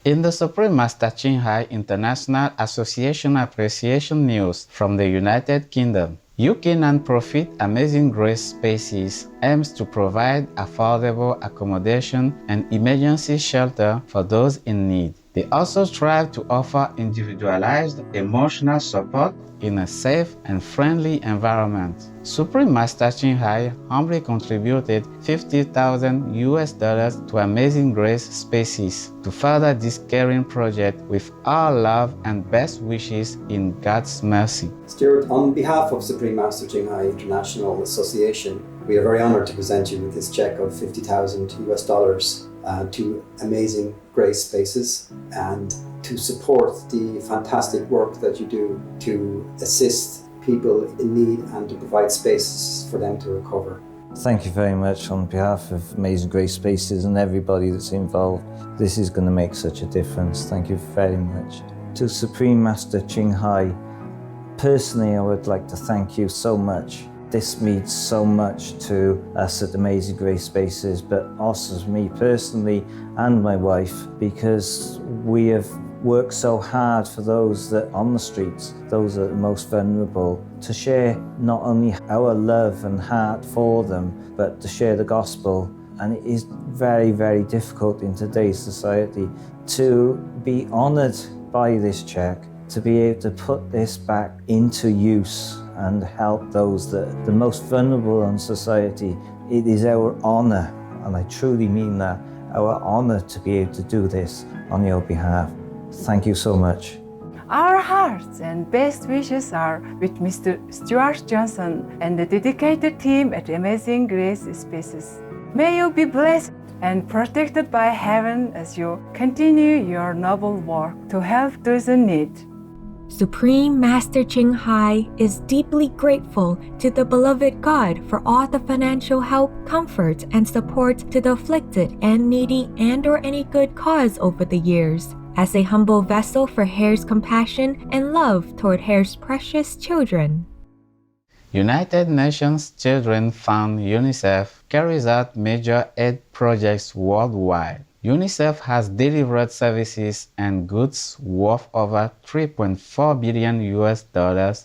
In the Supreme Master Ching International Association Appreciation News from the United Kingdom, UK non-profit Amazing Grace Spaces aims to provide affordable accommodation and emergency shelter for those in need. They also strive to offer individualized emotional support in a safe and friendly environment. Supreme Master Ching humbly contributed $50,000 to Amazing Grace Spaces to further this caring project with our love and best wishes in God's mercy. Stuart, on behalf of Supreme Master Ching International Association, we are very honored to present you with this check of $50,000 to Amazing Grace Spaces and to support the fantastic work that you do to assist people in need and to provide spaces for them to recover. Thank you very much on behalf of Amazing Grace Spaces and everybody that's involved. This is going to make such a difference. Thank you very much. To Supreme Master Ching Hai, personally I would like to thank you so much. This means so much to us at Amazing Grace Spaces, but also to me personally and my wife, because we have worked so hard for those that are on the streets, those that are most vulnerable, to share not only our love and heart for them, but to share the gospel. And it is very, very difficult in today's society to be honored by this check, to be able to put this back into use and help those that are the most vulnerable in society. It is our honor, and I truly mean that, our honor to be able to do this on your behalf. Thank you so much. Our hearts and best wishes are with Mr. Stuart Johnson and the dedicated team at Amazing Grace Spaces. May you be blessed and protected by heaven as you continue your noble work to help those in need. Supreme Master Ching Hai is deeply grateful to the beloved God for all the financial help, comfort, and support to the afflicted and needy and/or any good cause over the years. As a humble vessel for Hare's compassion and love toward Hare's precious children. United Nations Children Fund UNICEF carries out major aid projects worldwide. UNICEF has delivered services and goods worth over $3.4 billion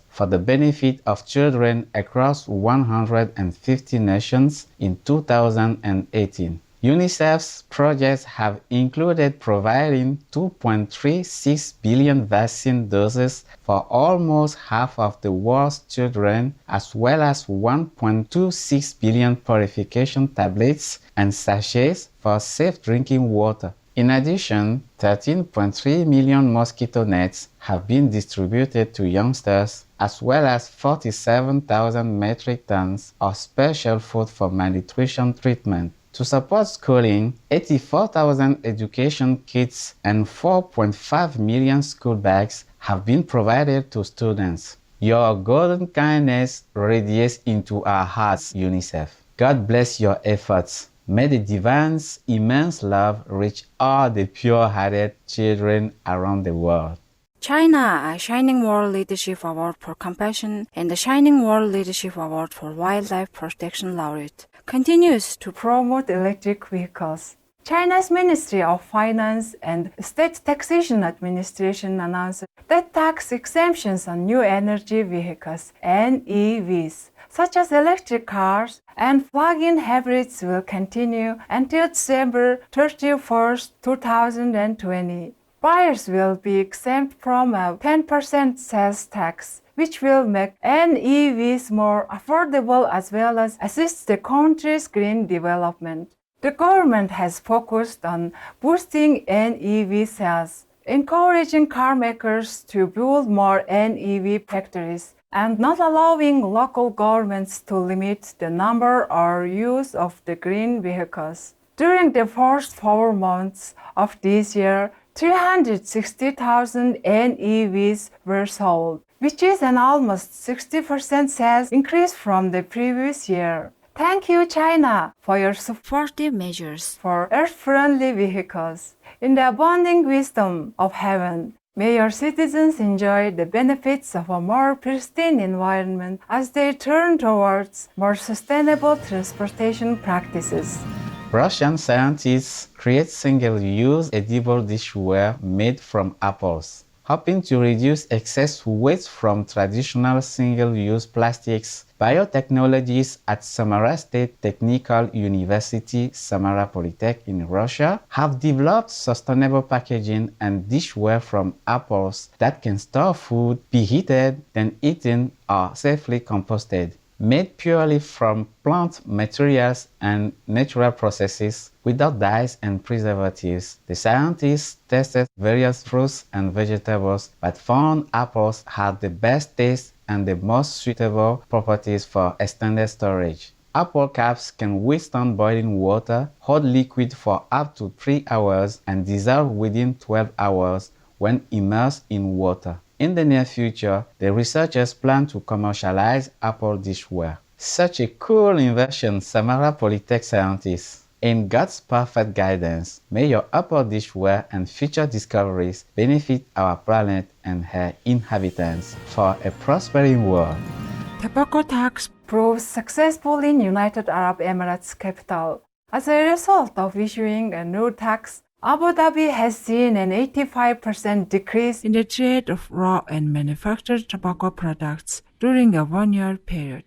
for the benefit of children across 150 nations in 2018. UNICEF's projects have included providing 2.36 billion vaccine doses for almost half of the world's children, as well as 1.26 billion purification tablets and sachets for safe drinking water. In addition, 13.3 million mosquito nets have been distributed to youngsters, as well as 47,000 metric tons of special food for malnutrition treatment. To support schooling, 84,000 education kits and 4.5 million school bags have been provided to students. Your golden kindness radiates into our hearts, UNICEF. God bless your efforts. May the divine's immense love reach all the pure-hearted children around the world. China, a Shining World Leadership Award for Compassion and the Shining World Leadership Award for Wildlife Protection Laureate, continues to promote electric vehicles. China's Ministry of Finance and State Taxation Administration announced that tax exemptions on new energy vehicles and EVs, such as electric cars and plug-in hybrids, will continue until December 31, 2020. Buyers will be exempt from a 10% sales tax, which will make NEVs more affordable as well as assist the country's green development. The government has focused on boosting NEV sales, encouraging car makers to build more NEV factories, and not allowing local governments to limit the number or use of the green vehicles. During the first 4 months of this year, 360,000 NEVs were sold, which is an almost 60% sales increase from the previous year. Thank you, China, for your supportive measures for earth-friendly vehicles. In the abounding wisdom of heaven, may your citizens enjoy the benefits of a more pristine environment as they turn towards more sustainable transportation practices. Russian scientists create single-use edible dishware made from apples. Hoping to reduce excess waste from traditional single-use plastics, biotechnologists at Samara State Technical University, Samara Polytech in Russia, have developed sustainable packaging and dishware from apples that can store food, be heated, then eaten, or safely composted. Made purely from plant materials and natural processes without dyes and preservatives. The scientists tested various fruits and vegetables but found apples had the best taste and the most suitable properties for extended storage. Apple caps can withstand boiling water, hold liquid for up to 3 hours, and dissolve within 12 hours when immersed in water. In the near future, the researchers plan to commercialize apple dishware. Such a cool invention, Samara Polytech scientists. In God's perfect guidance, may your apple dishware and future discoveries benefit our planet and her inhabitants for a prospering world. Tobacco tax proves successful in United Arab Emirates capital. As a result of issuing a new tax, Abu Dhabi has seen an 85% decrease in the trade of raw and manufactured tobacco products during a one-year period.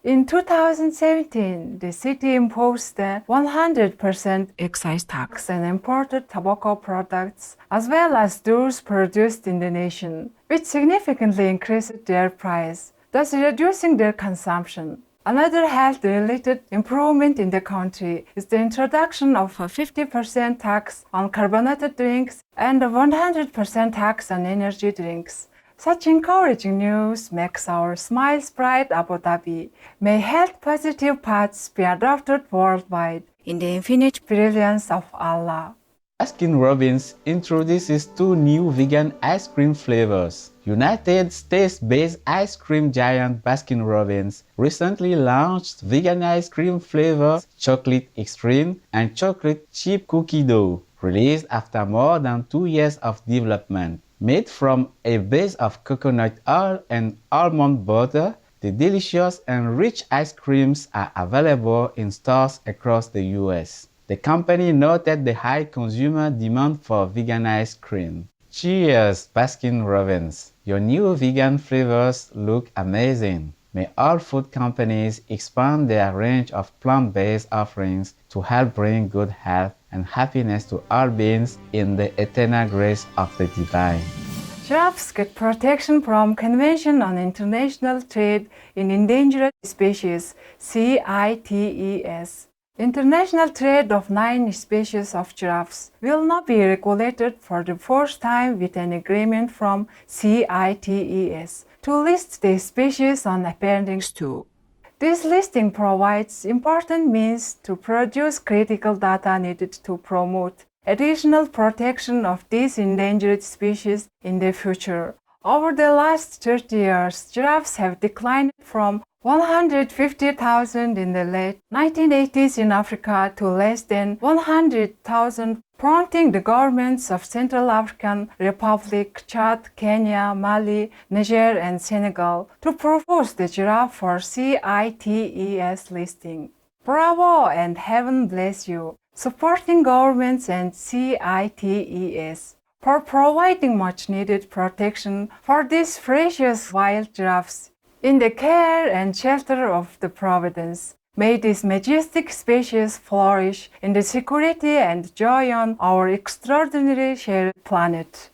In 2017, the city imposed a 100% excise tax on imported tobacco products as well as those produced in the nation, which significantly increased their price, thus reducing their consumption. Another health-related improvement in the country is the introduction of a 50% tax on carbonated drinks and a 100% tax on energy drinks. Such encouraging news makes our smiles bright Abu Dhabi. May health-positive paths be adopted worldwide in the infinite brilliance of Allah. Baskin-Robbins introduces 2 new vegan ice cream flavors. United States-based ice cream giant Baskin-Robbins recently launched vegan ice cream flavors Chocolate Extreme and Chocolate Chip Cookie Dough, released after more than 2 years of development. Made from a base of coconut oil and almond butter, the delicious and rich ice creams are available in stores across the US. The company noted the high consumer demand for vegan ice cream. Cheers, Baskin-Robbins! Your new vegan flavors look amazing. May all food companies expand their range of plant-based offerings to help bring good health and happiness to all beings in the eternal grace of the divine. Giraffes get protection from Convention on International Trade in Endangered Species, CITES. International trade of 9 species of giraffes will not be regulated for the first time with an agreement from CITES to list the species on Appendix 2. This listing provides important means to produce critical data needed to promote additional protection of these endangered species in the future. Over the last 30 years, giraffes have declined from 150,000 in the late 1980s in Africa to less than 100,000, prompting the governments of Central African Republic, Chad, Kenya, Mali, Niger, and Senegal to propose the giraffe for CITES listing. Bravo and heaven bless you, supporting governments and CITES for providing much-needed protection for these precious wild giraffes. In the care and shelter of the Providence, may this majestic species flourish in the security and joy on our extraordinary shared planet.